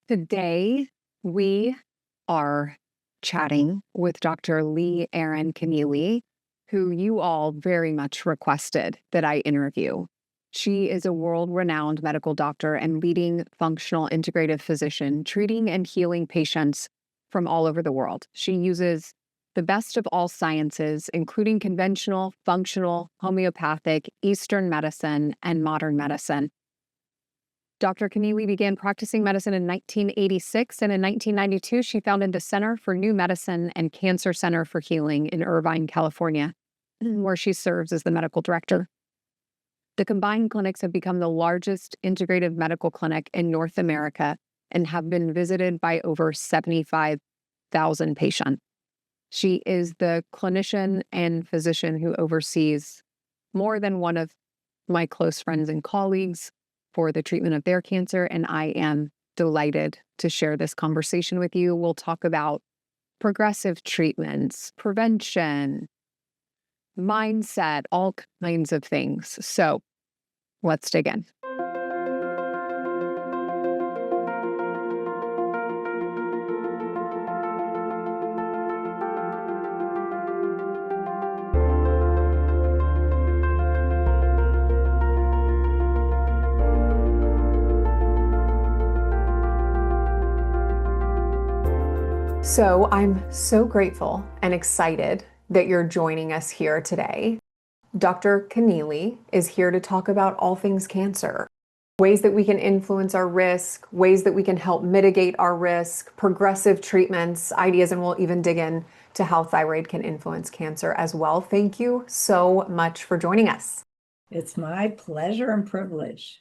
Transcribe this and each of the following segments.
Today, we are chatting with Dr. Leigh Erin Connealy, who you all very much requested that I interview. She is a world-renowned medical doctor and leading functional integrative physician, treating and healing patients from all over the world. She uses the best of all sciences, including conventional, functional, homeopathic, Eastern medicine, and modern medicine. Dr. Connealy began practicing medicine in 1986, and in 1992, she founded the Center for New Medicine and Cancer Center for Healing in Irvine, California, where she serves as the medical director. The combined clinics have become the largest integrative medical clinic in North America and have been visited by over 75,000 patients. She is the clinician and physician who oversees more than one of my close friends and colleagues for the treatment of their cancer, and I am delighted to share this conversation with you. We'll talk about progressive treatments, prevention, mindset, all kinds of things. So let's dig in. So I'm so grateful and excited that you're joining us here today. Dr. Connealy is here to talk about all things cancer, ways that we can influence our risk, ways that we can help mitigate our risk, progressive treatments, ideas, and we'll even dig in to how thyroid can influence cancer as well. Thank you so much for joining us. It's my pleasure and privilege.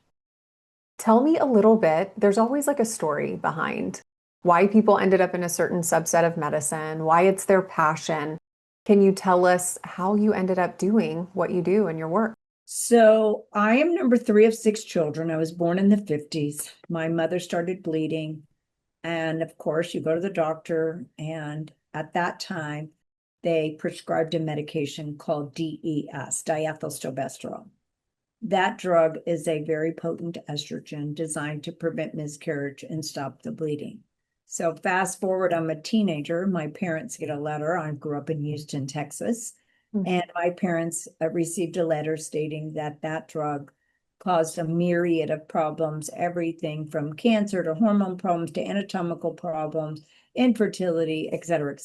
Tell me a little bit, there's always like a story behind why people ended up in a certain subset of medicine, why it's their passion. Can you tell us how you ended up doing what you do in your work? So I am number 3 of 6 children. I was born in the 50s. My mother started bleeding. And of course, you go to the doctor. And at that time, they prescribed a medication called DES, diethylstilbestrol. That drug is a very potent estrogen designed to prevent miscarriage and stop the bleeding. So fast forward, I'm a teenager. My parents get a letter. I grew up in Houston, Texas. And my parents received a letter stating that that drug caused a myriad of problems, everything from cancer to hormone problems to anatomical problems, infertility, et cetera,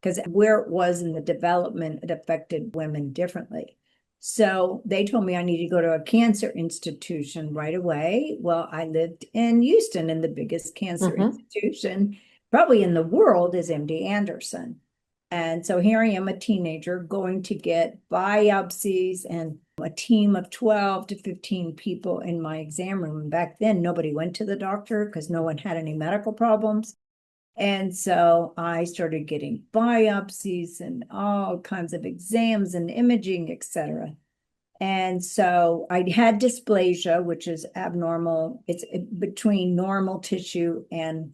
because where it was in the development, it affected women differently. So they told me I need to go to a cancer institution right away. Well, I lived in Houston, and the biggest cancer institution probably in the world is MD Anderson. And so here I am, a teenager, going to get biopsies and a team of 12 to 15 people in my exam room. And back then, nobody went to the doctor because no one had any medical problems. And so I started getting biopsies and all kinds of exams and imaging, et cetera. And so I had dysplasia, which is abnormal. It's between normal tissue and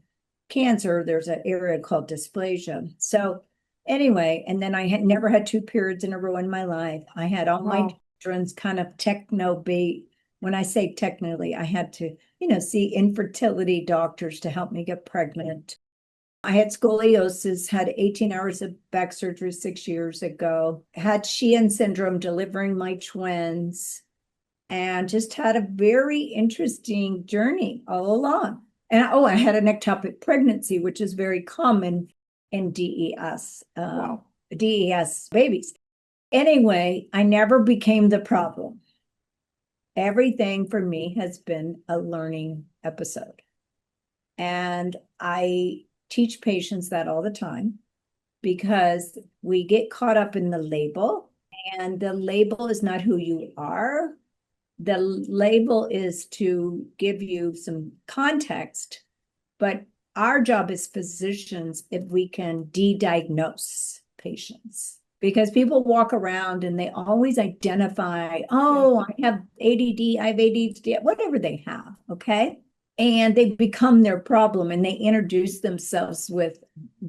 cancer. There's an area called dysplasia. So anyway, and then I had never had 2 periods in a row in my life. I had all my children's kind of techno bait. When I say technically, I had to, see infertility doctors to help me get pregnant. I had scoliosis, had 18 hours of back surgery 6 years ago, had Sheehan syndrome delivering my twins, and just had a very interesting journey all along. And I had an ectopic pregnancy, which is very common in DES, DES babies. Anyway, I never became the problem. Everything for me has been a learning episode. And I teach patients that all the time because we get caught up in the label, and the label is not who you are. The label is to give you some context, but our job as physicians, if we can de-diagnose patients, because people walk around and they always identify, I have ADD, I have ADHD, whatever they have, okay? And they become their problem, and they introduce themselves with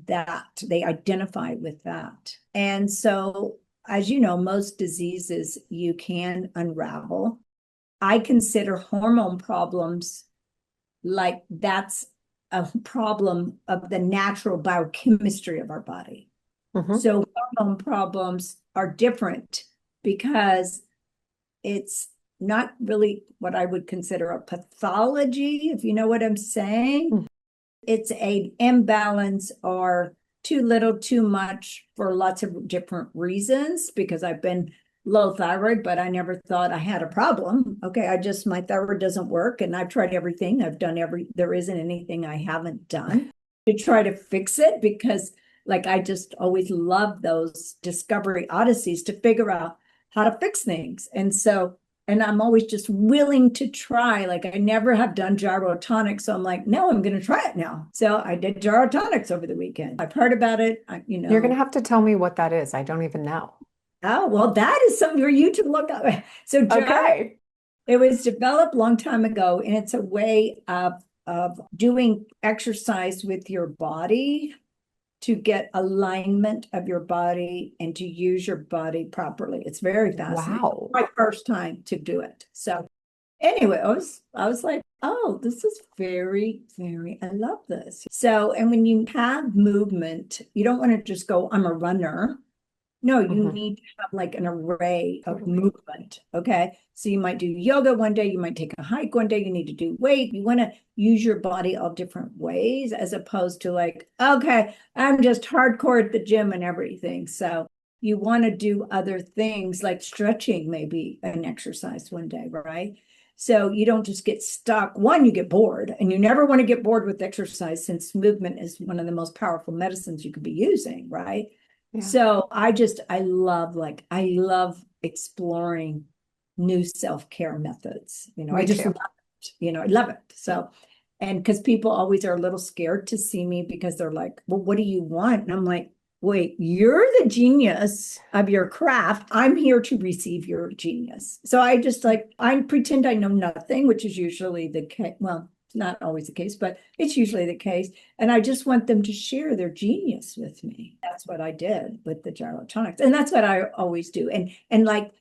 that. They identify with that. And so, as you know, most diseases you can unravel. I consider hormone problems like that's a problem of the natural biochemistry of our body. Hmm. So hormone problems are different because it's not really what I would consider a pathology, if you know what I'm saying. It's a imbalance or too little, too much for lots of different reasons, because I've been low thyroid, but I never thought I had a problem. Okay, my thyroid doesn't work, and I've tried everything. I've done there isn't anything I haven't done to try to fix it, because like I just always love those discovery odysseys to figure out how to fix things. And I'm always just willing to try. Like I never have done gyrotonics. So I'm like, no, I'm going to try it now. So I did gyrotonics over the weekend. I've heard about it. You're going to have to tell me what that is. I don't even know. Oh, well, that is something for you to look up. So gyro, Okay. it was developed a long time ago, and it's a way of doing exercise with your body to get alignment of your body and to use your body properly. It's very fascinating. Wow. My first time to do it. So anyway, I was like, oh, this is very, very, I love this. So, and when you have movement, you don't want to just go, I'm a runner. No, you Hmm. need to have like an array of movement. Okay. So you might do yoga one day, you might take a hike one day, you need to do weight. You want to use your body all different ways, as opposed to like, okay, I'm just hardcore at the gym and everything. So you want to do other things like stretching, maybe an exercise one day, right? So you don't just get stuck. One, you get bored, and you never want to get bored with exercise, since movement is one of the most powerful medicines you could be using, right? Yeah. So I love exploring new self-care methods. I Me just too. love it. I love it. So, and because people always are a little scared to see me, because they're like, well, what do you want? And I'm like, wait, you're the genius of your craft. I'm here to receive your genius. So I pretend I know nothing, which is usually the case. Well, it's not always the case, but it's usually the case. And I just want them to share their genius with me. That's what I did with the gyrotonics. And that's what I always do. And like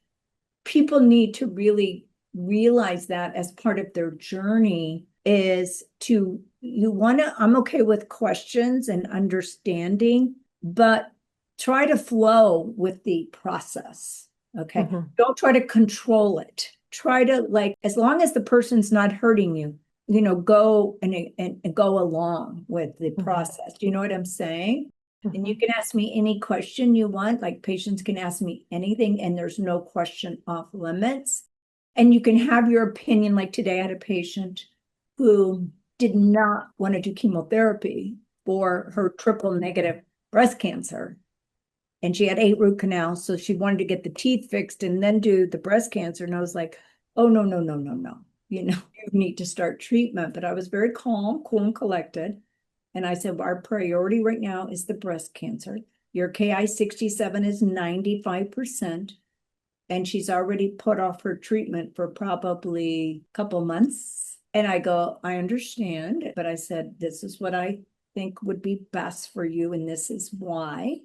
people need to really realize that as part of their journey is to you want to I'm okay with questions and understanding, but try to flow with the process. Okay, Hmm. don't try to control it. Try to, like, as long as the person's not hurting you, go and go along with the Hmm. process. Do you know what I'm saying? And Hmm. you can ask me any question you want. Like patients can ask me anything, and there's no question off limits. And you can have your opinion. Like today, I had a patient who did not want to do chemotherapy for her triple negative breast cancer. And she had 8 root canals. So she wanted to get the teeth fixed and then do the breast cancer. And I was like, oh, no, no, no, no, no. You need to start treatment. But I was very calm, cool, and collected. And I said, well, our priority right now is the breast cancer. Your Ki-67 is 95%. And she's already put off her treatment for probably a couple months. And I go, I understand. But I said, this is what I think would be best for you. And this is why.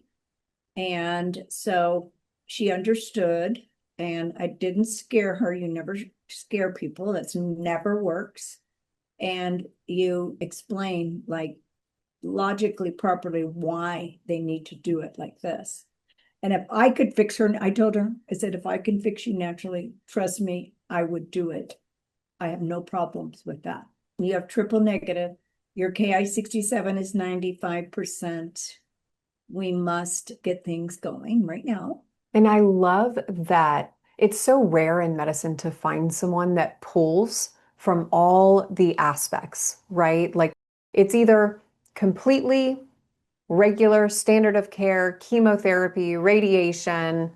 And so she understood. And I didn't scare her. You never scare people. That's never works. And you explain, like, logically properly why they need to do it like this. And if I could fix her, I told her, I said, if I can fix you naturally, trust me, I would do it. I have no problems with that. You have triple negative. Your Ki-67 is 95%. We must get things going right now. And I love that it's so rare in medicine to find someone that pulls from all the aspects, right? Like it's either completely regular standard of care, chemotherapy, radiation,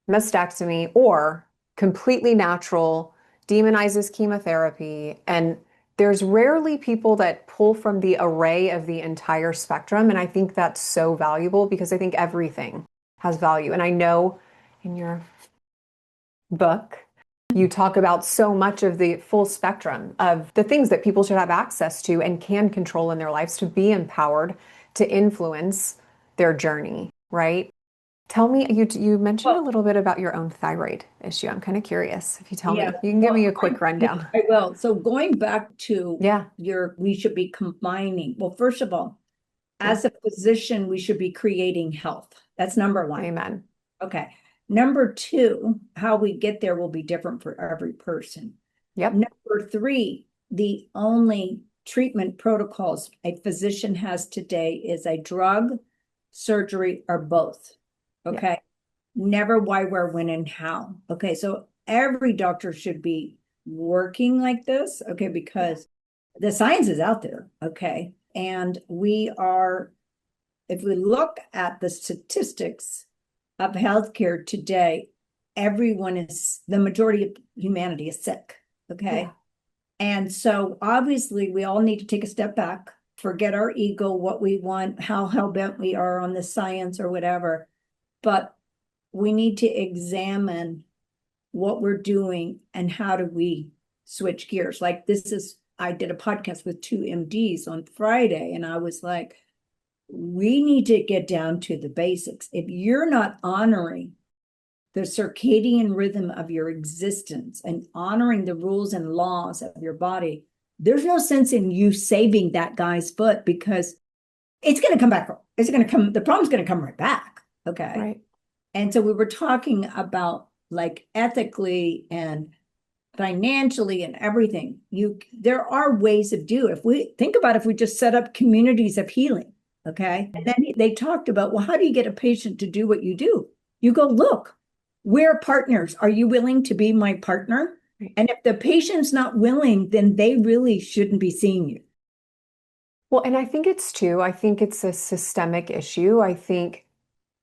mastectomy, or completely natural, demonizes chemotherapy. And there's rarely people that pull from the array of the entire spectrum. And I think that's so valuable because I think everything has value. And I know in your book, you talk about so much of the full spectrum of the things that people should have access to and can control in their lives to be empowered to influence their journey, right? Tell me, you mentioned a Well, little bit about your own thyroid issue. I'm kind of curious if you tell yeah, me. You can give well, me a quick rundown. I will. So going back to Yeah, we should be combining. Well, first of all, yeah, as a physician, we should be creating health. That's number one. amen. Okay. Number two, how we get there will be different for every person. Yep, Number three, the only treatment protocols a physician has today is a drug, surgery, or both. yeah, Okay. Never why, where, when, and how. Okay. So every doctor should be working like this. Okay. yeah, Because the science is out there. Okay. And we are, if we look at the statistics of healthcare today, the majority of humanity is sick. Okay. yeah. And so obviously we all need to take a step back, forget our ego, what we want, how hell-bent we are on the science or whatever. But we need to examine what we're doing and how do we switch gears. Like I did a podcast with two MDs on Friday, and I was like, we need to get down to the basics. If you're not honoring the circadian rhythm of your existence and honoring the rules and laws of your body, there's no sense in you saving that guy's foot because it's going to come back. The problem's going to come right back. Okay. Right. And so we were talking about like ethically and financially and everything. There are ways of do. If we think about if we just set up communities of healing, okay? And then they talked about, well, how do you get a patient to do what you do? You go, look, we're partners. Are you willing to be my partner? Right. And if the patient's not willing, then they really shouldn't be seeing you. Well, and I think it's a systemic issue.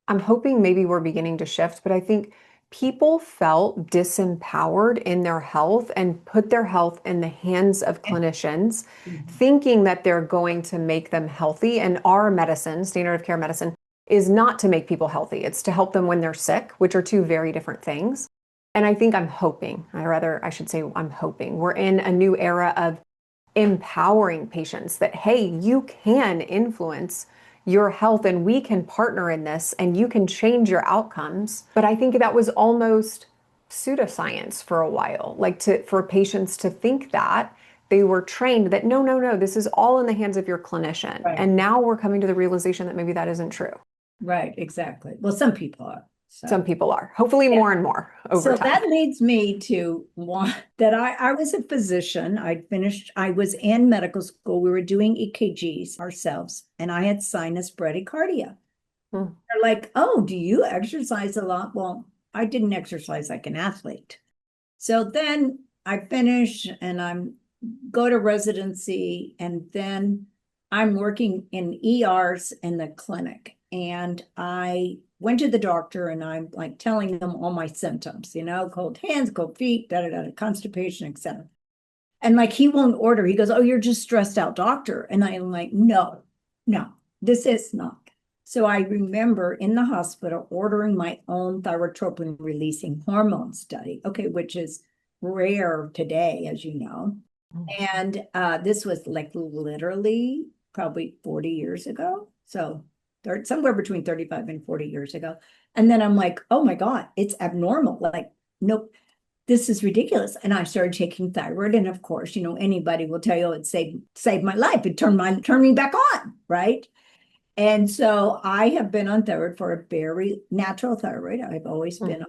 I'm hoping maybe we're beginning to shift, but I think people felt disempowered in their health and put their health in the hands of clinicians, Mhm. thinking that they're going to make them healthy. And our medicine, standard of care medicine, is not to make people healthy. It's to help them when they're sick, which are two very different things. And I think I should say, I'm hoping we're in a new era of empowering patients that, hey, you can influence your health and we can partner in this and you can change your outcomes. But I think that was almost pseudoscience for a while, for patients to think that they were trained that no, no, no, this is all in the hands of your clinician. Right. And now we're coming to the realization that maybe that isn't true. Right, exactly. Well, some people are. Some So people are, hopefully yeah. more and more over So time. that leads me to one that I was a physician. I was in medical school. We were doing EKGs ourselves, and I had sinus bradycardia. Hmm. They're like, oh, do you exercise a lot? Well, I didn't exercise like an athlete. So then I finish and I'm go to residency, and then I'm working in ERs in the clinic. And I went to the doctor and I'm like telling them all my symptoms, cold hands, cold feet, da da da, constipation, etc. And like he won't order. He goes, oh, you're just stressed out, doctor. And I'm like, no, no, this is not. So I remember in the hospital ordering my own thyrotropin releasing hormone study, okay, which is rare today, as you know. And this was like literally probably 40 years ago. So somewhere between 35 and 40 years ago. And then I'm like, oh my God, it's abnormal. Like, nope, this is ridiculous. And I started taking thyroid. And of course, anybody will tell you it saved my life. It turned me back on, right? And so I have been on thyroid for a very natural thyroid. I've always been Mhm. on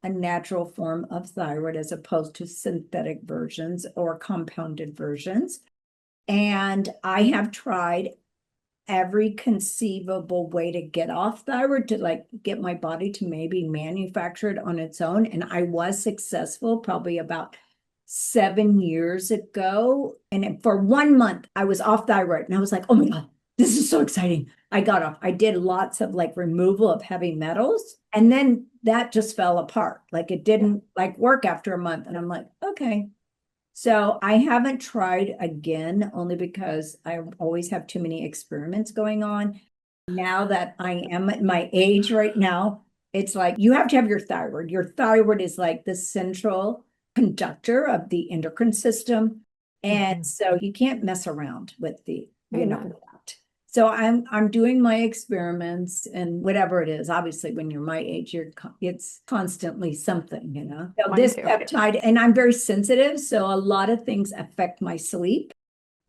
a natural form of thyroid as opposed to synthetic versions or compounded versions. And I have tried every conceivable way to get off thyroid, to like get my body to maybe manufacture it on its own. And I was successful probably about 7 years ago. And for 1 month, I was off thyroid. And I was like, oh my God, this is so exciting. I got off. I did lots of like removal of heavy metals. And then that just fell apart. Like it Yeah. didn't like work after a month. And I'm like, okay. So I haven't tried again, only because I always have too many experiments going on. Now that I am at my age right now, it's like you have to have your thyroid. Your thyroid is like the central conductor of the endocrine system. And Mhm. so you can't mess around with Amen. that. So I'm doing my experiments and whatever it is. Obviously, when you're my age, it's constantly something, you know. So Mine this too. peptide, and I'm very sensitive, so a lot of things affect my sleep.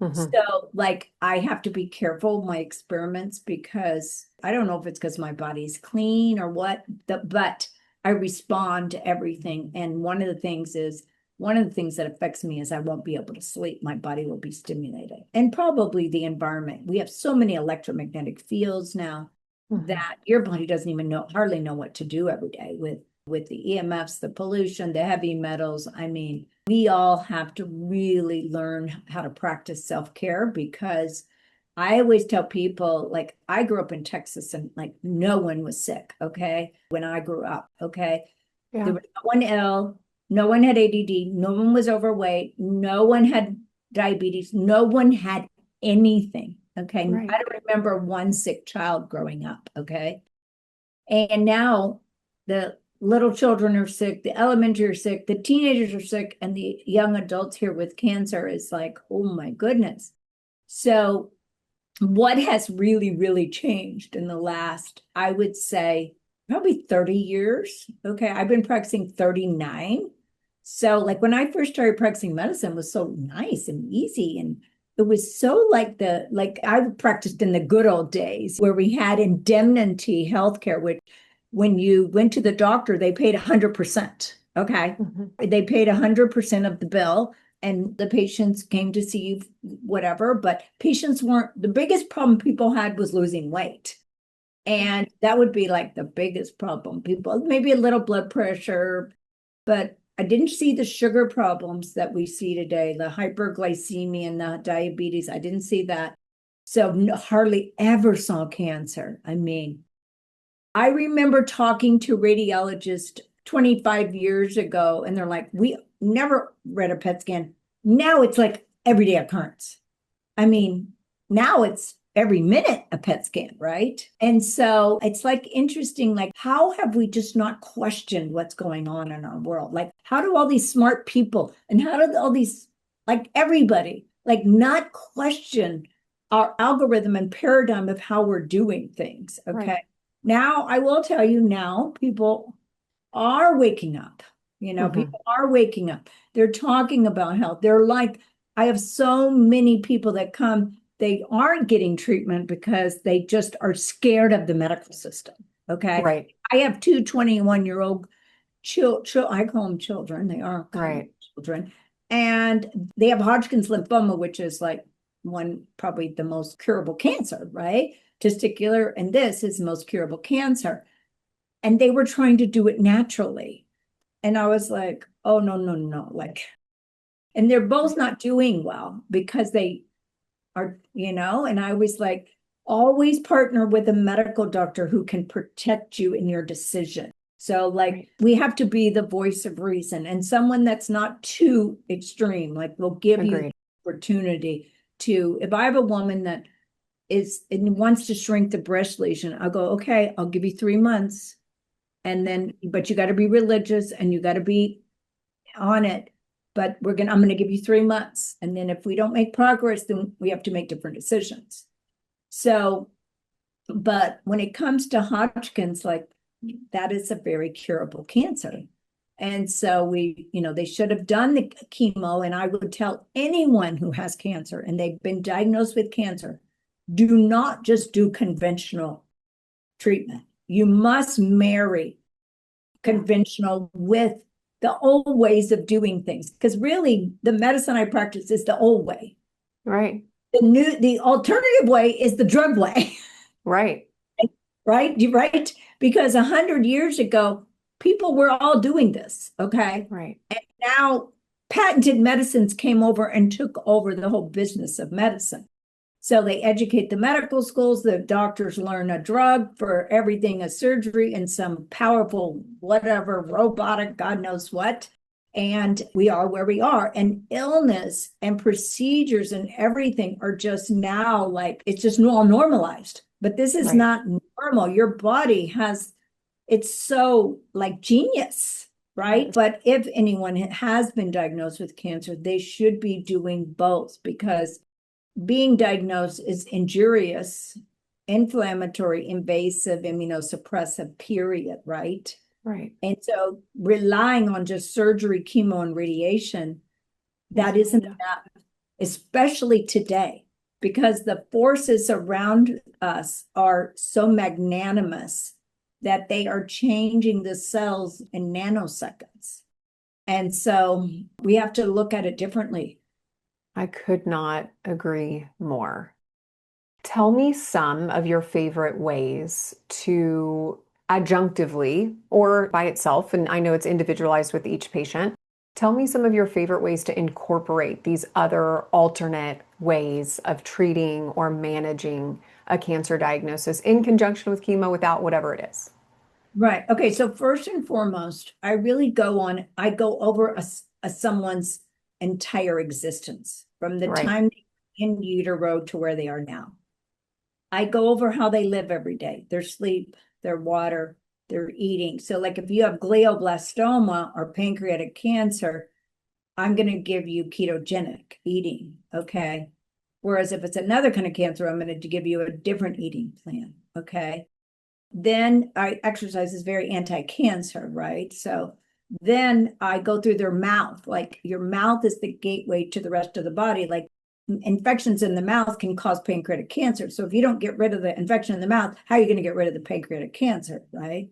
Mhm. So like I have to be careful with my experiments because I don't know if it's because my body's clean or what, but I respond to everything. And one of the things that affects me is I won't be able to sleep. My body will be stimulated. And probably the environment. We have so many electromagnetic fields now Mhm. that your body doesn't even hardly know what to do every day with the EMFs, the pollution, the heavy metals. I mean, we all have to really learn how to practice self-care because I always tell people, like, I grew up in Texas and like no one was sick, okay? When I grew up, okay? Yeah. There was no one ill, no one had ADD, no one was overweight, no one had diabetes, no one had anything, okay? Right. I don't remember one sick child growing up, okay? And now the little children are sick, the elementary are sick, the teenagers are sick, and the young adults here with cancer is like, oh my goodness. So, what has really, really changed in the last, I would say, probably 30 years? Okay, I've been practicing 39. So, like when I first started practicing medicine, it was so nice and easy and it was so like I practiced in the good old days where we had indemnity healthcare, which when you went to the doctor, they paid 100%. Okay. Mhm. They paid 100% of the bill and the patients came to see you, whatever. But patients weren't, the biggest problem people had was losing weight. And that would be like the biggest problem. People, maybe a little blood pressure, but I didn't see the sugar problems that we see today, the hyperglycemia and the diabetes. I didn't see that. So hardly ever saw cancer. I mean, I remember talking to radiologists 25 years ago, and they're like, we never read a PET scan. Now it's like everyday occurrence. I mean, now it's every minute a PET scan, right? And so it's like interesting, like, how have we just not questioned what's going on in our world? Like, how do all these smart people and how do all these, like, everybody, like, not question our algorithm and paradigm of how we're doing things? Right. Okay. Now, I will tell you now, people are waking up. You know, Mhm. people are waking up. They're talking about health. They're like, I have so many people that come, they aren't getting treatment because they just are scared of the medical system. Okay. Right. I have two 21-year-old I call them children. They are kind of Right. children. And they have Hodgkin's lymphoma, which is like probably the most curable cancer, right? Testicular, and this is the most curable cancer. And they were trying to do it naturally. And I was like, oh, no, no, no. Like, and they're both not doing well because they are, and I was like, always partner with a medical doctor who can protect you in your decision. So, like, Right. we have to be the voice of reason and someone that's not too extreme, like, will give you Agreed. the opportunity to, if I have a woman that is and wants to shrink the breast lesion, I'll go, okay, I'll give you 3 months. And then, but you got to be religious and you got to be on it. But I'm gonna give you 3 months. And then if we don't make progress, then we have to make different decisions. So, but when it comes to Hodgkin's, like that is a very curable cancer. And so they should have done the chemo. And I would tell anyone who has cancer and they've been diagnosed with cancer, do not just do conventional treatment. You must marry conventional with the old ways of doing things. Because really, the medicine I practice is the old way. Right. The alternative way is the drug way, Right. right? Right? Because 100 years ago, people were all doing this. Okay. Right. And now patented medicines came over and took over the whole business of medicine. So they educate the medical schools, the doctors learn a drug for everything, a surgery and some powerful, whatever, robotic, God knows what. And we are where we are. And illness and procedures and everything are just now like, it's just all normalized. But this is Right. not normal. Your body it's so like genius, right? But if anyone has been diagnosed with cancer, they should be doing both because being diagnosed as injurious, inflammatory, invasive, immunosuppressive, period, right? Right. And so relying on just surgery, chemo, and radiation, that isn't Yeah. enough, especially today, because the forces around us are so magnanimous that they are changing the cells in nanoseconds. And so we have to look at it differently. I could not agree more. Tell me some of your favorite ways to adjunctively or by itself, and I know it's individualized with each patient. Tell me some of your favorite ways to incorporate these other alternate ways of treating or managing a cancer diagnosis in conjunction with chemo without whatever it is. Right. Okay. So first and foremost, I go over someone's entire existence from the Right. time in utero to where they are now. I go over how they live every day, their sleep, their water, their eating. So like if you have glioblastoma or pancreatic cancer, I'm going to give you ketogenic eating. Okay. Whereas if it's another kind of cancer, I'm going to give you a different eating plan. Okay. Then exercise is very anti-cancer, right? So then I go through their mouth. Like your mouth is the gateway to the rest of the body. Like infections in the mouth can cause pancreatic cancer. So if you don't get rid of the infection in the mouth, how are you going to get rid of the pancreatic cancer, right?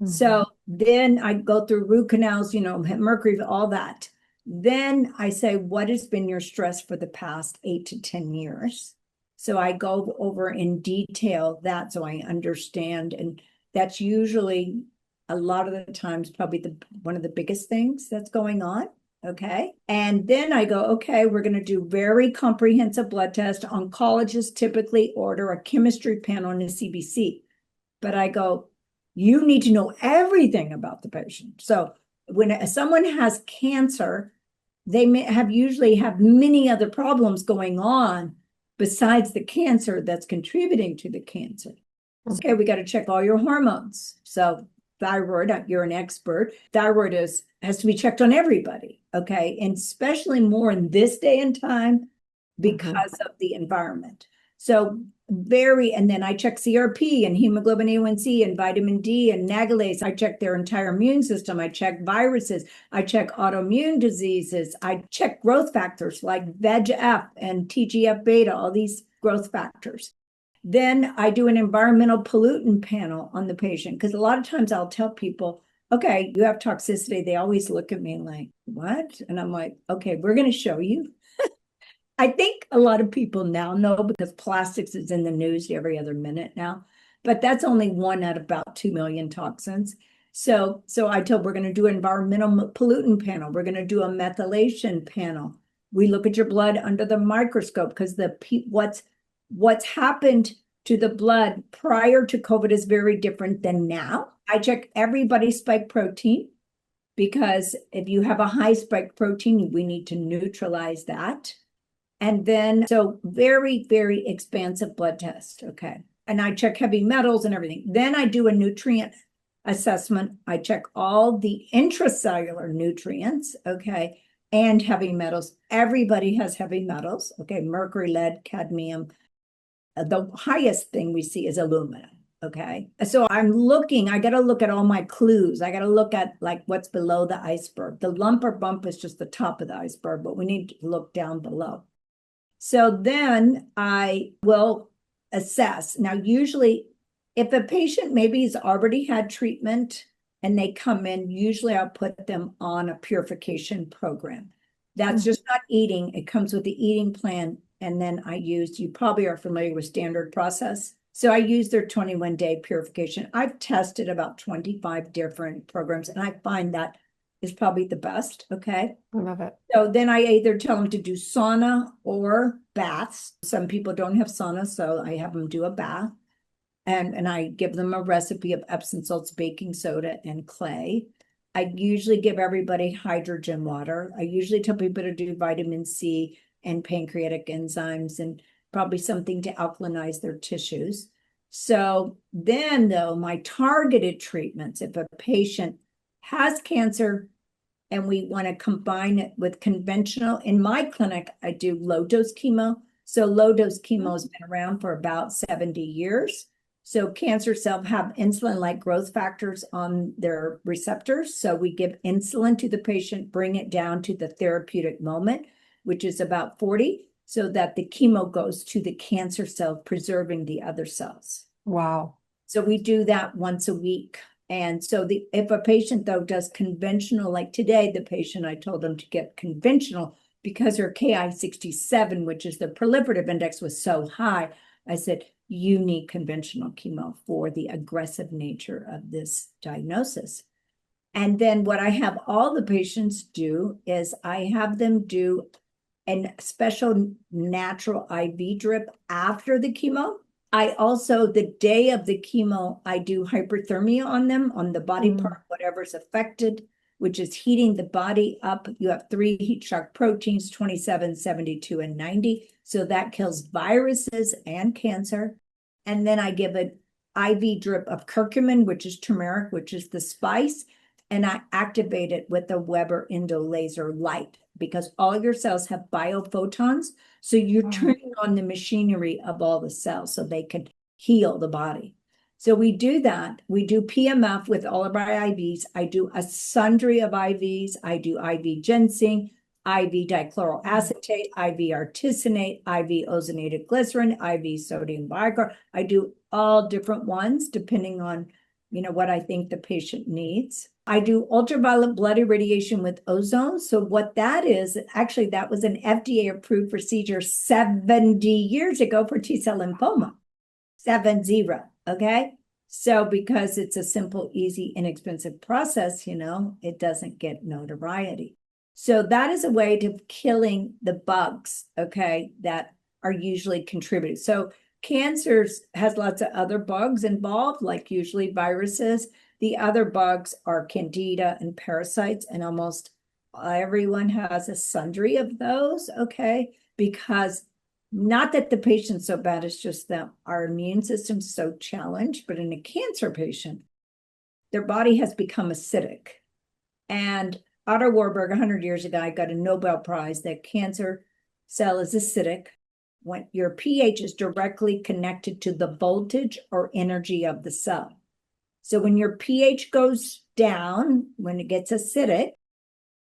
Mhm. So then I go through root canals, mercury, all that. Then I say, what has been your stress for the past 8 to 10 years? So I go over in detail that so I understand. And that's usually a lot of the times probably one of the biggest things that's going on. Okay. And then I go, okay, we're going to do very comprehensive blood test. Oncologists typically order a chemistry panel and a CBC. But I go, you need to know everything about the patient. So when someone has cancer, they may have usually have many other problems going on besides the cancer that's contributing to the cancer. Okay, we got to check all your hormones. So thyroid, you're an expert. Thyroid has to be checked on everybody. Okay, and especially more in this day and time Mhm. because of the environment. So and then I check CRP and hemoglobin A1C and vitamin D and nagalase. I check their entire immune system. I check viruses. I check autoimmune diseases. I check growth factors like VEGF and TGF beta, all these growth factors. Then I do an environmental pollutant panel on the patient because a lot of times I'll tell people, okay, you have toxicity. They always look at me like, what? And I'm like, okay, we're going to show you. I think a lot of people now know because plastics is in the news every other minute now, but that's only one out of about 2 million toxins. So I told we're going to do an environmental pollutant panel. We're going to do a methylation panel. We look at your blood under the microscope because what's happened to the blood prior to COVID is very different than now. I check everybody's spike protein because if you have a high spike protein, we need to neutralize that. And then, so very, very expansive blood test. Okay. And I check heavy metals and everything. Then I do a nutrient assessment. I check all the intracellular nutrients. Okay. And heavy metals. Everybody has heavy metals. Okay. Mercury, lead, cadmium. The highest thing we see is aluminum. Okay. So I got to look at all my clues. I got to look at like what's below the iceberg. The lump or bump is just the top of the iceberg, but we need to look down below. So then I will assess. Now, usually, if a patient maybe has already had treatment and they come in, usually I'll put them on a purification program. That's Mhm. just not eating, it comes with the eating plan. And then you probably are familiar with standard process. So I use their 21-day purification. I've tested about 25 different programs, and I find that is probably the best. Okay. I love it. So then I either tell them to do sauna or baths. Some people don't have sauna, so I have them do a bath. And I give them a recipe of Epsom salts, baking soda, and clay. I usually give everybody hydrogen water. I usually tell people to do vitamin C and pancreatic enzymes and probably something to alkalinize their tissues. So then, though, my targeted treatments, if a patient has cancer, and we want to combine it with conventional. In my clinic, I do low dose chemo So low dose chemo has been around for about 70 years. So cancer cells have insulin-like growth factors on their receptors. So we give insulin to the patient, bring it down to the therapeutic moment, which is about 40, so that the chemo goes to the cancer cell, preserving the other cells. Wow. So we do that once a week. And so if a patient, though, does conventional, like today, the patient, I told them to get conventional because her Ki-67, which is the proliferative index, was so high. I said, you need conventional chemo for the aggressive nature of this diagnosis. And then what I have all the patients do is I have them do a special natural IV drip after the chemo. I also, the day of the chemo, I do hyperthermia on them, on the body part, whatever's affected, which is heating the body up. You have 3 heat shock proteins, 27, 72, and 90. So that kills viruses and cancer. And then I give an IV drip of curcumin, which is turmeric, which is the spice. And I activate it with a Weber Endo laser light because all your cells have biophotons. So you're turning on the machinery of all the cells so they can heal the body. So we do that. We do PMF with all of our IVs. I do a sundry of IVs. I do IV ginseng, IV dichloroacetate, IV artesunate, IV ozonated glycerin, IV sodium bicarbonate. I do all different ones depending on, what I think the patient needs. I do ultraviolet blood irradiation with ozone. So what that is, actually, that was an FDA-approved procedure 70 years ago for T-cell lymphoma. 70, okay? So because it's a simple, easy, inexpensive process, it doesn't get notoriety. So that is a way to killing the bugs, okay, that are usually contributed. So cancers has lots of other bugs involved, like usually viruses. The other bugs are candida and parasites, and almost everyone has a sundry of those, okay? Because not that the patient's so bad, it's just that our immune system's so challenged. But in a cancer patient, their body has become acidic. And Otto Warburg, 100 years ago, got a Nobel Prize that cancer cell is acidic when your pH is directly connected to the voltage or energy of the cell. So when your pH goes down, when it gets acidic,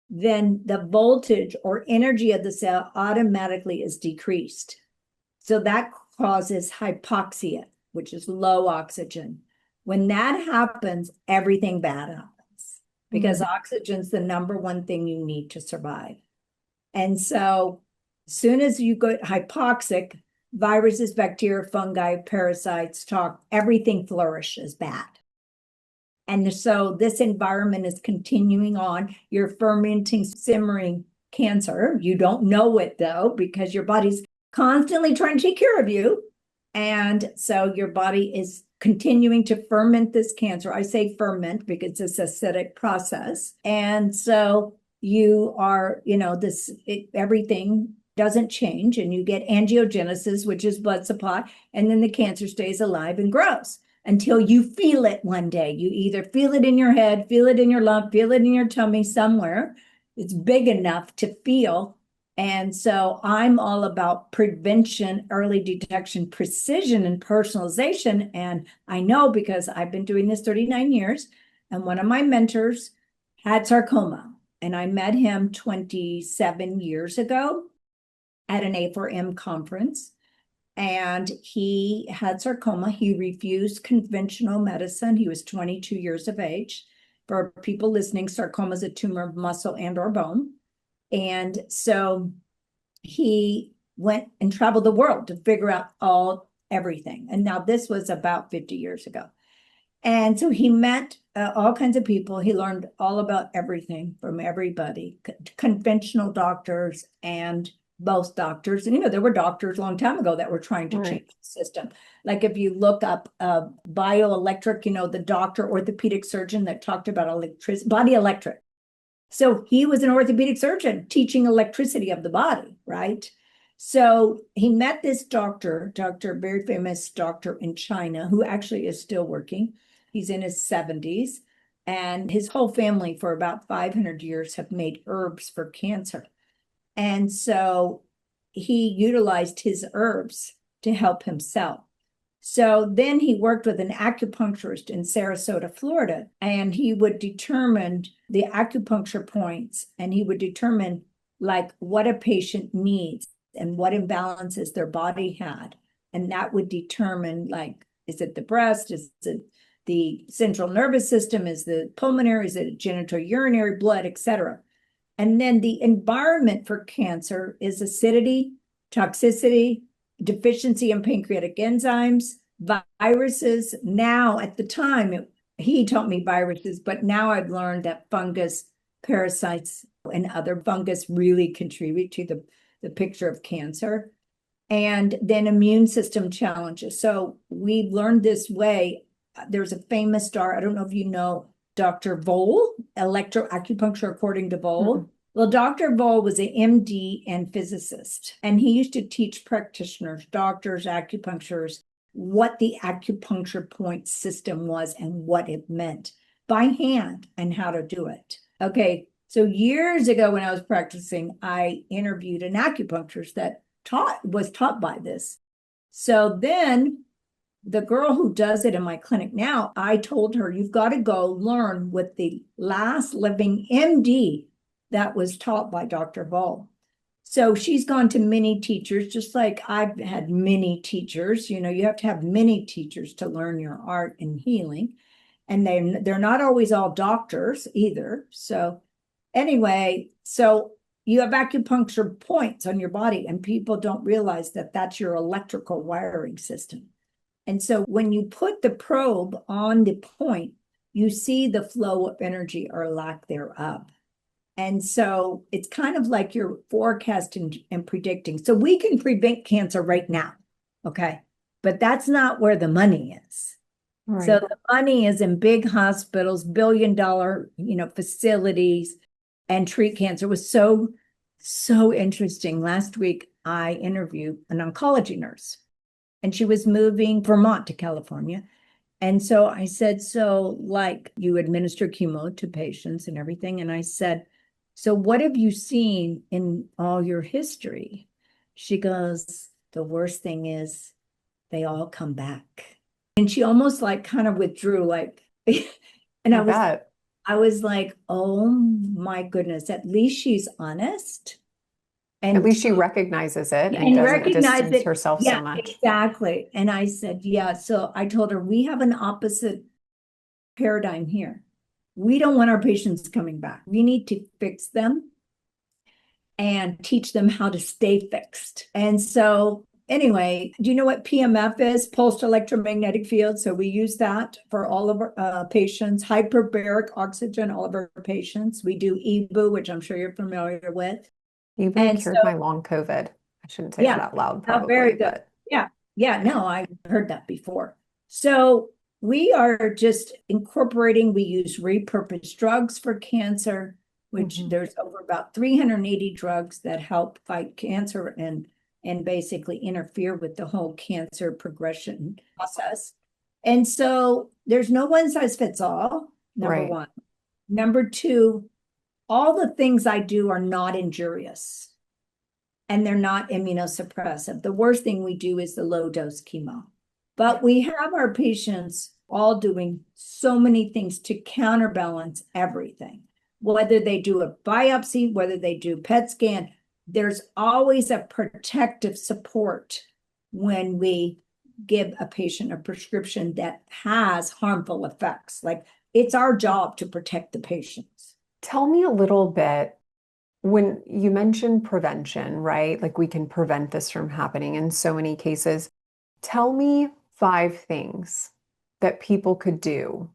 then the voltage or energy of the cell automatically is decreased. So that causes hypoxia, which is low oxygen. When that happens, everything bad happens because oxygen's the number one thing you need to survive. And so as soon as you go hypoxic, viruses, bacteria, fungi, parasites, everything flourishes bad. And so this environment is continuing on. You're fermenting, simmering cancer. You don't know it, though, because your body's constantly trying to take care of you. And so your body is continuing to ferment this cancer. I say ferment because it's an acidic process. And so you are, everything doesn't change, and you get angiogenesis, which is blood supply, and then the cancer stays alive and grows until you feel it one day. You either feel it in your head, feel it in your lump, feel it in your tummy somewhere. It's big enough to feel. And so I'm all about prevention, early detection, precision, and personalization. And I know because I've been doing this 39 years, and one of my mentors had sarcoma, and I met him 27 years ago at an A4M conference. And he had sarcoma. He refused conventional medicine. He was 22 years of age. For people listening, sarcoma is a tumor of muscle and or bone. And so he went and traveled the world to figure out everything. And now this was about 50 years ago. And so he met all kinds of people. He learned all about everything from everybody, conventional doctors and both doctors. And, there were doctors a long time ago that were trying to change the system. Like if you look up bioelectric, the doctor, orthopedic surgeon that talked about body electric. So he was an orthopedic surgeon teaching electricity of the body, right? So he met this doctor, very famous doctor in China, who actually is still working. He's in his 70s, and his whole family for about 500 years have made herbs for cancer. And so he utilized his herbs to help himself. So then he worked with an acupuncturist in Sarasota, Florida, and he would determine the acupuncture points, and he would determine like what a patient needs and what imbalances their body had. And that would determine like, is it the breast? Is it the central nervous system? Is the pulmonary? Is it genitourinary blood, etc.? And then the environment for cancer is acidity, toxicity, deficiency in pancreatic enzymes, viruses. Now, at the time, he taught me viruses, but now I've learned that fungus, parasites, and other fungus really contribute to the picture of cancer. And then immune system challenges. So we've learned this way. There's a famous star, I don't know if you know, Dr. Vole, electroacupuncture according to Vole. Mm-hmm. Well, Dr. Vole was an MD and physicist, and he used to teach practitioners, doctors, acupuncturists, what the acupuncture point system was and what it meant by hand and how to do it. Okay, so years ago when I was practicing, I interviewed an acupuncturist that was taught by this. So then the girl who does it in my clinic now, I told her, you've got to go learn with the last living MD that was taught by Dr. Vole. So she's gone to many teachers, just like I've had many teachers. You know, you have to have many teachers to learn your art and healing. And they're not always all doctors either. So anyway, so you have acupuncture points on your body, and people don't realize that that's your electrical wiring system. And so when you put the probe on the point, you see the flow of energy or lack thereof. And so it's kind of like you're forecasting and predicting. So we can prevent cancer right now, okay? But that's not where the money is. Right. So the money is in big hospitals, billion-dollar, facilities, and treat cancer. It was so interesting. Last week, I interviewed an oncology nurse, and she was moving Vermont to California. And so I said, so like you administer chemo to patients and everything. And I said, so what have you seen in all your history? She goes, the worst thing is they all come back. And she almost like kind of withdrew, like, and I was like, oh my goodness, at least she's honest. And at least she recognizes it and doesn't distance herself so much. Exactly. And I said, yeah. So I told her, we have an opposite paradigm here. We don't want our patients coming back. We need to fix them and teach them how to stay fixed. And so anyway, do you know what PMF is? Pulsed electromagnetic field. So we use that for all of our patients. Hyperbaric oxygen, all of our patients. We do EBU, which I'm sure you're familiar with. Even cured my long COVID. I shouldn't say that out loud, probably. Very good. But... Yeah, no, I've heard that before. So we are just incorporating, we use repurposed drugs for cancer, which there's over about 380 drugs that help fight cancer and basically interfere with the whole cancer progression process. And so there's no one size fits all, number one. Number two, all the things I do are not injurious and they're not immunosuppressive. The worst thing we do is the low dose chemo. But we have our patients all doing so many things to counterbalance everything. Whether they do a biopsy, whether they do PET scan, there's always a protective support when we give a patient a prescription that has harmful effects. Like it's our job to protect the patients. Tell me a little bit, when you mentioned prevention, right? Like we can prevent this from happening in so many cases. Tell me 5 things that people could do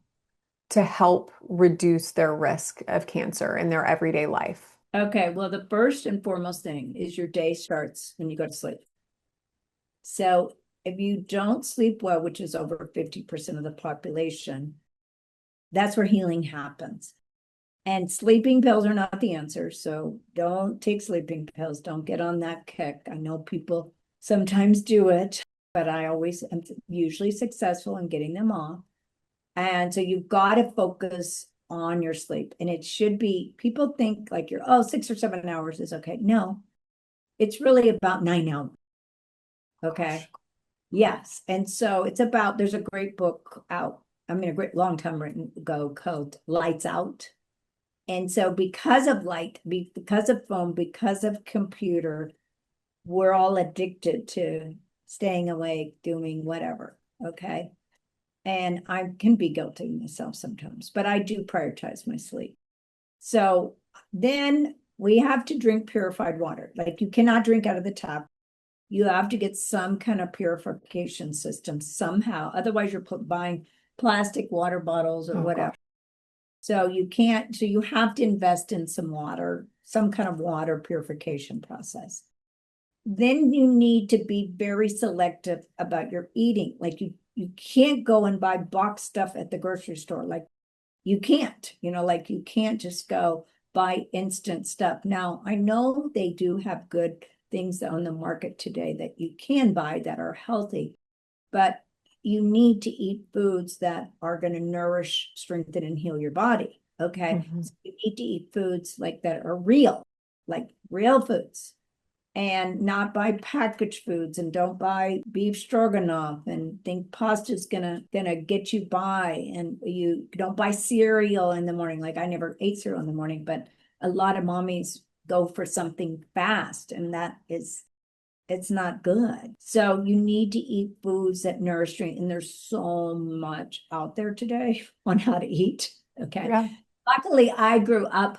to help reduce their risk of cancer in their everyday life. Okay, well, the first and foremost thing is your day starts when you go to sleep. So if you don't sleep well, which is over 50% of the population, that's where healing happens. And sleeping pills are not the answer. So don't take sleeping pills. Don't get on that kick. I know people sometimes do it, but I always am usually successful in getting them off. And so you've got to focus on your sleep. And it should be, people think like 6 or 7 hours is okay. No, it's really about 9 hours. Okay. Yes. And so it's about, there's a great book out, I mean, a great long time written ago called Lights Out. And so because of light, because of phone, because of computer, we're all addicted to staying awake, doing whatever. Okay. And I can be guilty myself sometimes, but I do prioritize my sleep. So then we have to drink purified water. Like you cannot drink out of the tap. You have to get some kind of purification system somehow. Otherwise, you're buying plastic water bottles or whatever. Gosh. So you can't, so you have to invest in some water, some kind of water purification process. Then you need to be very selective about your eating. Like you can't go and buy box stuff at the grocery store. Like you can't, like you can't just go buy instant stuff. Now, I know they do have good things on the market today that you can buy that are healthy, but you need to eat foods that are going to nourish, strengthen, and heal your body. Okay. So you need to eat foods like that are real, like real foods, and not buy packaged foods, and don't buy beef stroganoff and think pasta's gonna get you by, and you don't buy cereal in the morning. Like I never ate cereal in the morning, but a lot of mommies go for something fast, and it's not good. So you need to eat foods that nourish you, and there's so much out there today on how to eat. Okay. Yeah. Luckily, I grew up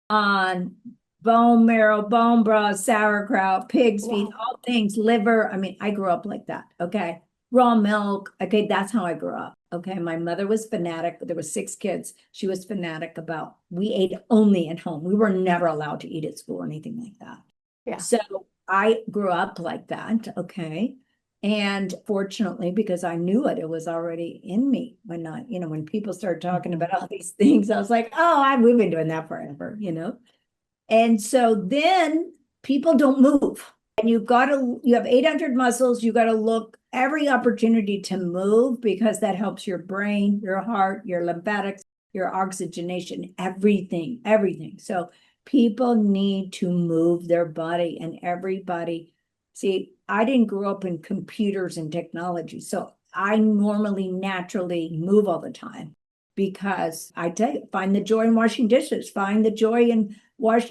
on bone marrow, bone broth, sauerkraut, pig's feet, all things, liver. I mean, I grew up like that. Okay. Raw milk. Okay. That's how I grew up. Okay. My mother was fanatic. There were 6 kids. She was fanatic about, we ate only at home. We were never allowed to eat at school or anything like that. Yeah. So I grew up like that. Okay. And fortunately, because I knew it was already in me when when people started talking about all these things, I was like, oh, we've been doing that forever. And so then people don't move. And you have 800 muscles. You got to look every opportunity to move, because that helps your brain, your heart, your lymphatics, your oxygenation, everything. So people need to move their body, and everybody, see, I didn't grow up in computers and technology. So I normally naturally move all the time, because I tell you, find the joy in washing dishes, find the joy in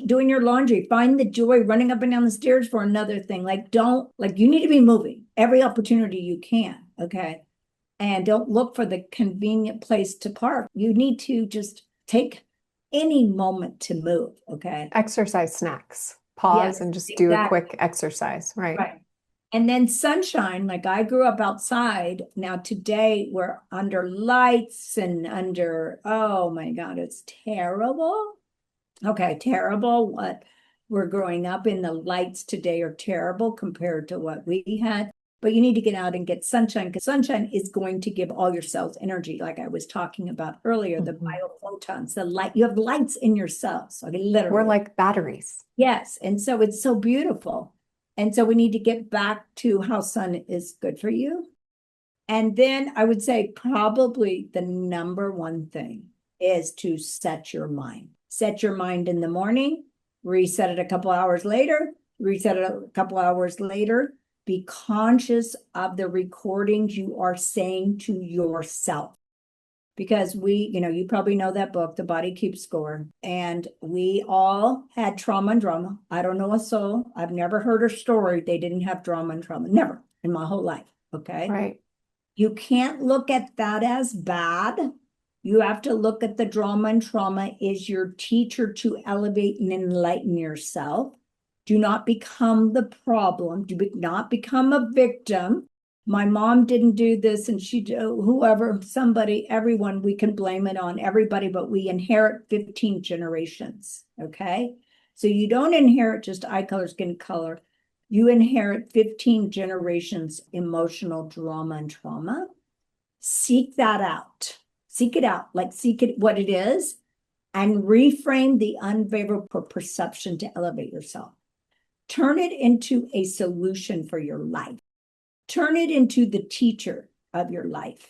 doing your laundry, find the joy running up and down the stairs for another thing. Like you need to be moving every opportunity you can. Okay. And don't look for the convenient place to park. You need to just take any moment to move. Okay. Exercise snacks. Pause Yes, and just do a exactly. quick exercise. Right. Right. And then sunshine, like I grew up outside. Now today we're under lights and under, oh my God, it's terrible. Okay, terrible. What we're growing up in, the lights today are terrible compared to what we had. But you need to get out and get sunshine, because sunshine is going to give all your cells energy, like I was talking about earlier, the biophotons, the light. You have lights in your cells, okay, literally. We're like batteries. Yes. And so it's so beautiful. And so we need to get back to how sun is good for you. And then I would say probably the number one thing is to set your mind. Set your mind in the morning, reset it a couple hours later, reset it a couple hours later. Be conscious of the recordings you are saying to yourself. Because you probably know that book, The Body Keeps Score. And we all had trauma and drama. I don't know a soul. I've never heard a story they didn't have drama and trauma. Never in my whole life. Okay. Right. You can't look at that as bad. You have to look at the drama and trauma is your teacher to elevate and enlighten yourself. Do not become the problem. Do not become a victim. My mom didn't do this, and whoever, somebody, everyone, we can blame it on everybody, but we inherit 15 generations. Okay. So you don't inherit just eye color, skin color. You inherit 15 generations emotional drama and trauma. Seek that out. Seek it out, like seek it what it is, and reframe the unfavorable perception to elevate yourself. Turn it into a solution for your life. Turn it into the teacher of your life.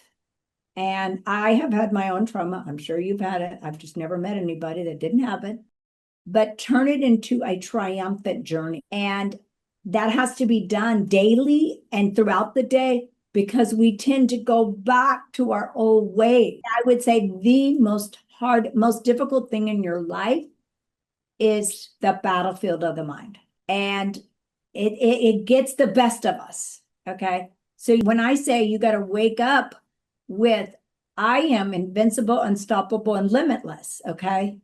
And I have had my own trauma. I'm sure you've had it. I've just never met anybody that didn't have it. But turn it into a triumphant journey. And that has to be done daily and throughout the day because we tend to go back to our old way. I would say the most difficult thing in your life is the battlefield of the mind. And it gets the best of us. Okay. So when I say you got to wake up with, I am invincible, unstoppable, and limitless. Okay.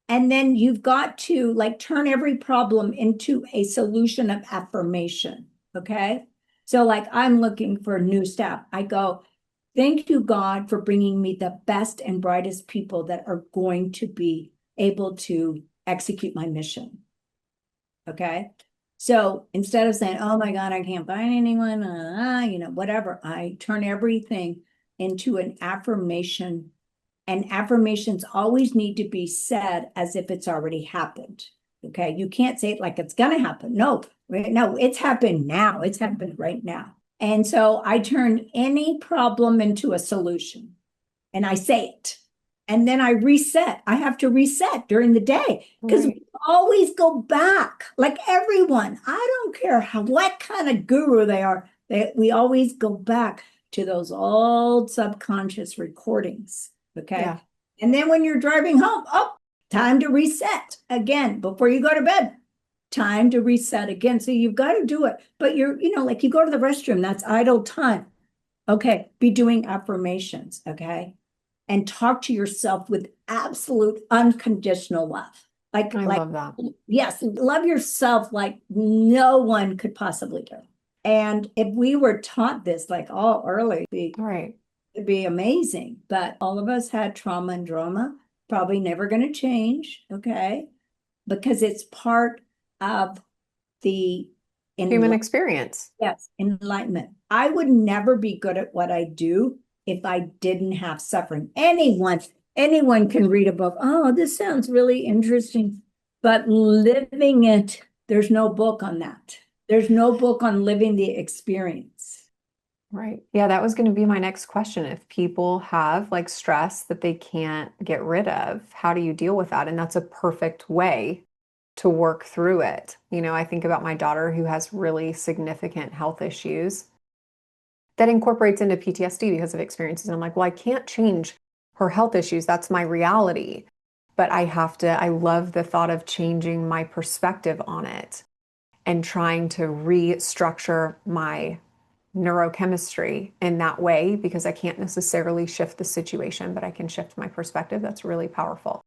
And then you've got to like turn every problem into a solution of affirmation. Okay. So, like, I'm looking for a new staff. I go, thank you, God, for bringing me the best and brightest people that are going to be able to execute my mission. Okay. So instead of saying, oh my God, I can't find anyone, whatever, I turn everything into an affirmation. And affirmations always need to be said as if it's already happened. Okay. You can't say it like it's going to happen. No, it's happened now. It's happened right now. And so I turn any problem into a solution and I say it. And then I reset. I have to reset during the day because we always go back, like everyone. I don't care what kind of guru they are. We always go back to those old subconscious recordings. Okay. Yeah. And then when you're driving home, time to reset again before you go to bed. Time to reset again. So you've got to do it. But like you go to the restroom, that's idle time. Okay. Be doing affirmations. Okay. And talk to yourself with absolute unconditional love. I love that. Yes, love yourself like no one could possibly do. And if we were taught this like all early, it'd be amazing. But all of us had trauma and drama, probably never going to change, okay? Because it's part of the human experience. Yes, enlightenment. I would never be good at what I do if I didn't have suffering. Anyone can read a book. Oh, this sounds really interesting. But living it, there's no book on that. There's no book on living the experience. Right. Yeah, that was going to be my next question. If people have like stress that they can't get rid of, how do you deal with that? And that's a perfect way to work through it. I think about my daughter who has really significant health issues that incorporates into PTSD because of experiences. And I'm like, well, I can't change her health issues. That's my reality. But I love the thought of changing my perspective on it and trying to restructure my neurochemistry in that way because I can't necessarily shift the situation, but I can shift my perspective. That's really powerful.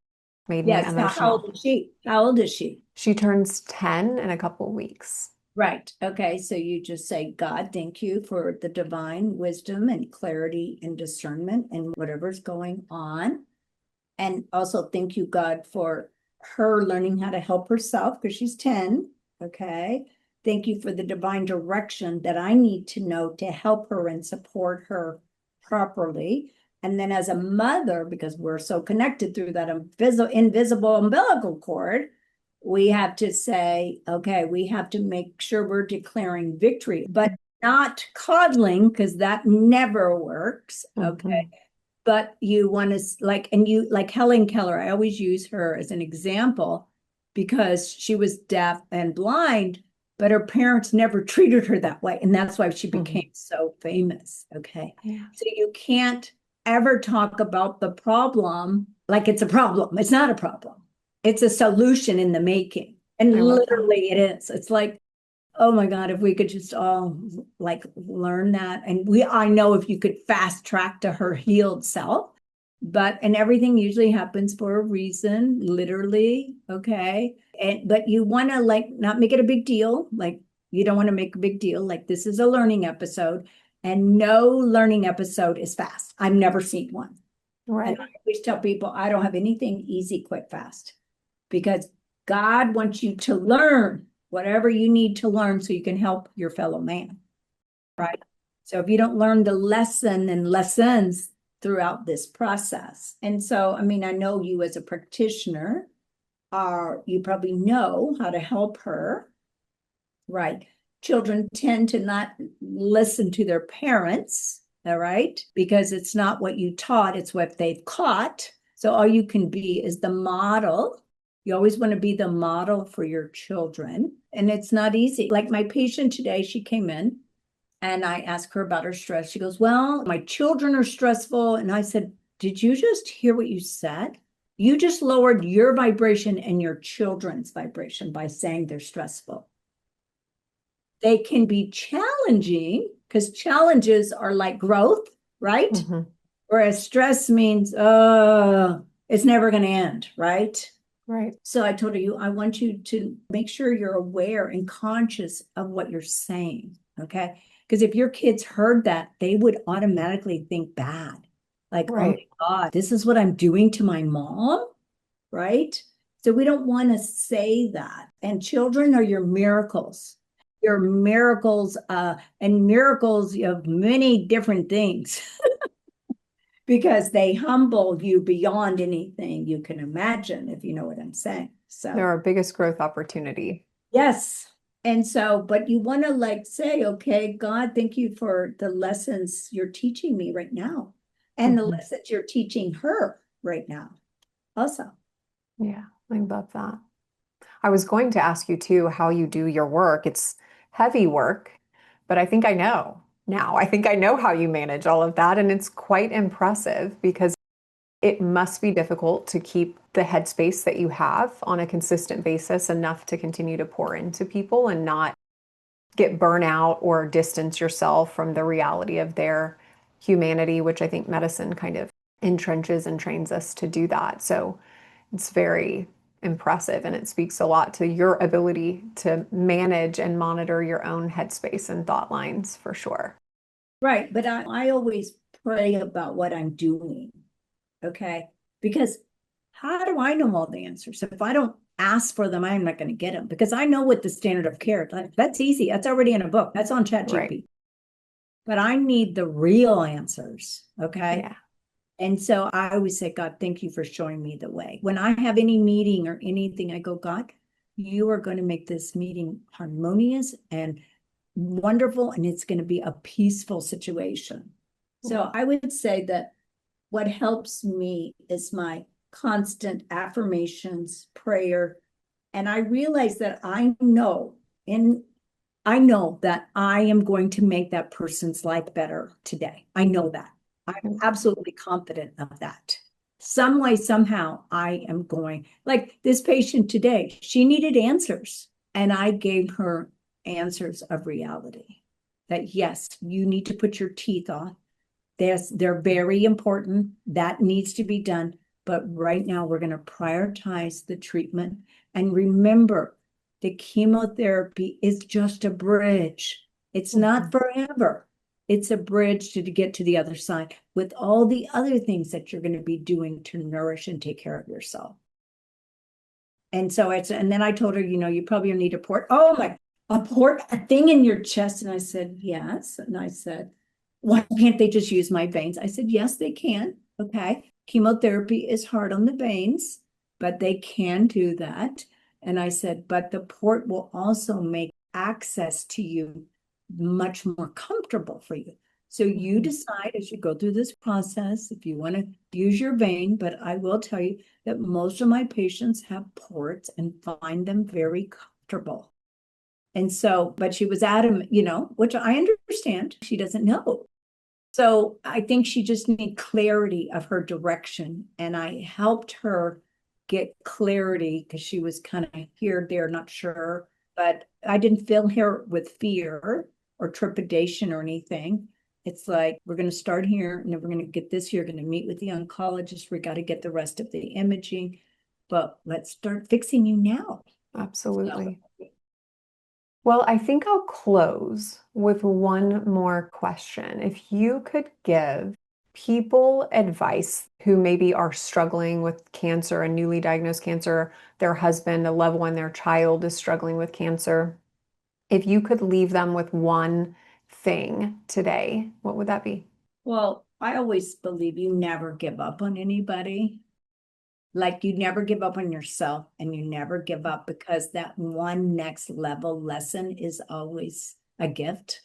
Made me emotional. How old is she? How old is she? She turns 10 in a couple of weeks. Right. Okay. So you just say, God, thank you for the divine wisdom and clarity and discernment and whatever's going on. And also thank you, God, for her learning how to help herself because she's 10. Okay. Thank you for the divine direction that I need to know to help her and support her properly. And then as a mother, because we're so connected through that invisible umbilical cord, we have to say, okay, we have to make sure we're declaring victory, but not coddling because that never works. Okay. But you want to like Helen Keller, I always use her as an example because she was deaf and blind, but her parents never treated her that way. And that's why she became so famous. Okay. Yeah. So you can't ever talk about the problem like it's a problem. It's not a problem. It's a solution in the making. And literally it is. It's like, oh my God, if we could just all like learn that. And I know if you could fast track to her healed self, and everything usually happens for a reason, literally. Okay. But you want to like not make it a big deal. Like you don't want to make a big deal. Like this is a learning episode and no learning episode is fast. I've never seen one. Right. And I always tell people I don't have anything easy, quick, fast because God wants you to learn whatever you need to learn so you can help your fellow man, right? So if you don't learn the lesson and lessons throughout this process. And so, I mean, I know you as a practitioner you probably know how to help her, right? Children tend to not listen to their parents, all right? Because it's not what you taught, it's what they've caught. So all you can be is the model. You always want to be the model for your children. And it's not easy. Like my patient today, she came in and I asked her about her stress. She goes, well, my children are stressful. And I said, did you just hear what you said? You just lowered your vibration and your children's vibration by saying they're stressful. They can be challenging because challenges are like growth, right? Mm-hmm. Whereas stress means, it's never going to end, right? Right. So I told her, I want you to make sure you're aware and conscious of what you're saying. Okay. Because if your kids heard that, they would automatically think bad. Like, oh my Right. God, this is what I'm doing to my mom. Right. So we don't want to say that. And children are your miracles. Your miracles, and miracles of many different things. Because they humble you beyond anything you can imagine, if you know what I'm saying. They're So, our biggest growth opportunity. yes. And so, but you want to like say, okay, God, thank you for the lessons you're teaching me right now and the Mm-hmm. lessons you're teaching her right now also. Yeah, I love that. I was going to ask you too how you do your work. It's heavy work, but I think I know now. I think I know how you manage all of that. And it's quite impressive because it must be difficult to keep the headspace that you have on a consistent basis enough to continue to pour into people and not get burnout or distance yourself from the reality of their humanity, which I think medicine kind of entrenches and trains us to do that. So it's very impressive and it speaks a lot to your ability to manage and monitor your own headspace and thought lines for sure. Right. But I always pray about what I'm doing. Okay. Because how do I know all the answers? If I don't ask for them, I'm not going to get them because I know what the standard of care. That's easy. That's already in a book. That's on Right. ChatGPT. But I need the real answers. Okay. Yeah. And so I always say, God, thank you for showing me the way. When I have any meeting or anything, I go, God, you are going to make this meeting harmonious and wonderful, and it's going to be a peaceful situation. Yeah. So I would say that what helps me is my constant affirmations, prayer. And I realize that I know that I am going to make that person's life better today. I know that. I'm absolutely confident of that. Some way, somehow, I am going, like this patient today, she needed answers. And I gave her answers of reality that yes, you need to put your teeth on. They're very important. That needs to be done. But right now, we're going to prioritize the treatment. And remember, the chemotherapy is just a bridge. It's not Mhm. forever. It's a bridge to get to the other side with all the other things that you're going to be doing to nourish and take care of yourself. And so and then I told her, you probably need a port. Oh my, a port, a thing in your chest. And I said, yes. And I said, why can't they just use my veins? I said, yes, they can. Okay. Chemotherapy is hard on the veins, but they can do that. And I said, but the port will also make access to you much more comfortable for you. So you Mhm. decide as you go through this process if you want to use your vein, but I will tell you that most of my patients have ports and find them very comfortable. And so, but she was adamant, which I understand. She doesn't know. So I think she just need clarity of her direction. And I helped her get clarity because she was kind of here, there, not sure. But I didn't fill her with fear or trepidation or anything. It's like, we're going to start here and then we're going to get this. You're going to meet with the oncologist. We got to get the rest of the imaging, but let's start fixing you now. So, Absolutely. Well, I think I'll close with one more question. If you could give people advice who maybe are struggling with cancer, a newly diagnosed cancer, their husband, a loved one, their child is struggling with cancer, if you could leave them with one thing today, what would that be? well, I always believe you never give up on anybody. Like you never give up on yourself and you never give up because that one next level lesson is always a gift.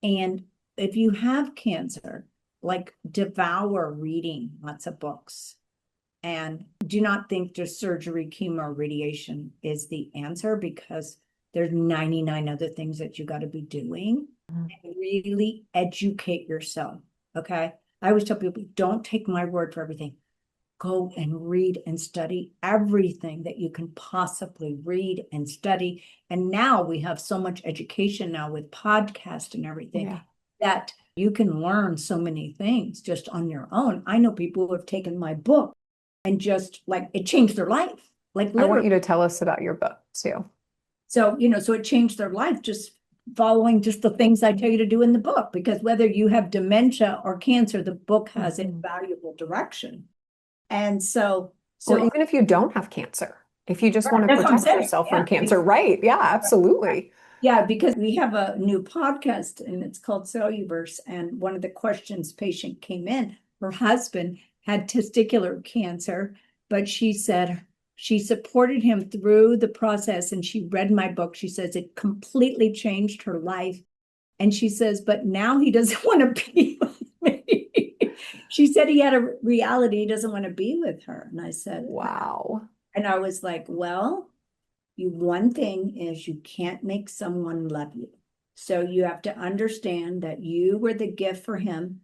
And if you have cancer, like devour reading lots of books and do not think just surgery, chemo, radiation is the answer because There's 99 other things that you got to be doing. And really educate yourself. Okay. I always tell people, don't take my word for everything. Go and read and study everything that you can possibly read and study. And now we have so much education now with podcast and everything Yeah. that you can learn so many things just on your own. I know people who have taken my book and just like it changed their life. Like I want literally. you to tell us about your book too. So, so it changed their life just following just the things I tell you to do in the book, because whether you have dementia or cancer, the book has a valuable direction. And so, Or so even if you don't have cancer, if you just want to that's what I'm protect saying. yourself Yeah. from cancer, right? Yeah, absolutely. Yeah, because we have a new podcast and it's called Celluverse. And one of the questions patient came in, her husband had testicular cancer, but she said she supported him through the process and she read my book. She says it completely changed her life. And she says, but now he doesn't want to be with me. She said he had a reality, he doesn't want to be with her. And I said, Wow. and I was like, well, one thing is you can't make someone love you. So you have to understand that you were the gift for him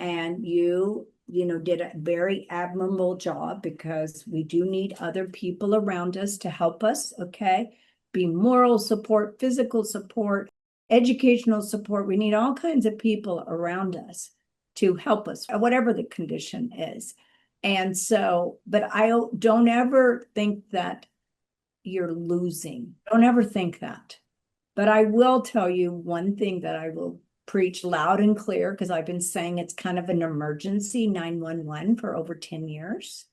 and you did a very admirable job, because we do need other people around us to help us, okay? Be moral support, physical support, educational support. We need all kinds of people around us to help us, whatever the condition is. And so, but I don't ever think that you're losing. Don't ever think that. But I will tell you one thing that I will preach loud and clear, because I've been saying it's kind of an emergency 911 for over 10 years.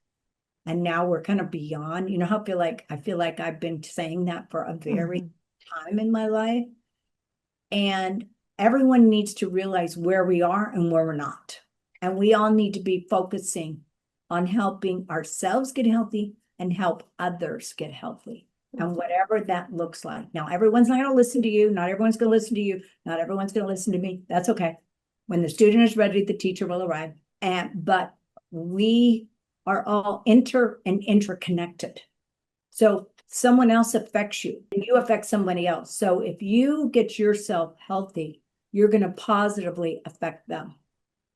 And now we're kind of beyond, how I feel like I've been saying that for a very time in my life. And everyone needs to realize where we are and where we're not. And we all need to be focusing on helping ourselves get healthy and help others get healthy. And whatever that looks like. Now, everyone's not going to listen to you. Not everyone's going to listen to you. Not everyone's going to listen to me. That's okay. When the student is ready, the teacher will arrive. But we are all interconnected. So someone else affects you and you affect somebody else. So if you get yourself healthy, you're going to positively affect them.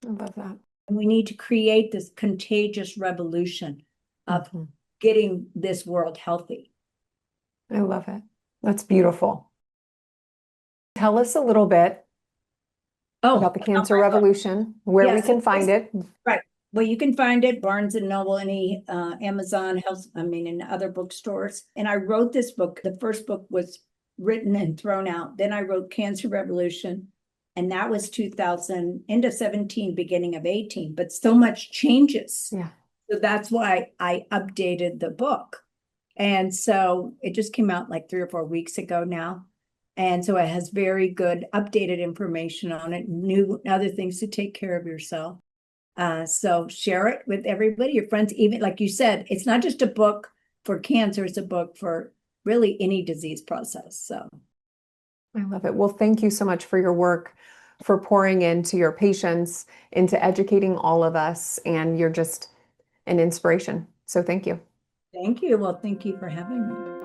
I love that. And we need to create this contagious revolution of getting this world healthy. I love it. That's beautiful. Tell us a little bit about the Cancer Revolution, where we can find it. Right. Well, you can find it Barnes and Noble, any Amazon, in other bookstores. And I wrote this book. The first book was written and thrown out. Then I wrote Cancer Revolution, and that was 2000, end of 17, beginning of 18. But so much changes. Yeah. So that's why I updated the book. And so it just came out like 3 or 4 weeks ago now. And so it has very good updated information on it, new other things to take care of yourself. So share it with everybody, your friends, even like you said, it's not just a book for cancer, it's a book for really any disease process. So I love it. Well, thank you so much for your work, for pouring into your patients, into educating all of us, and you're just an inspiration. So thank you. thank you. Well, thank you for having me.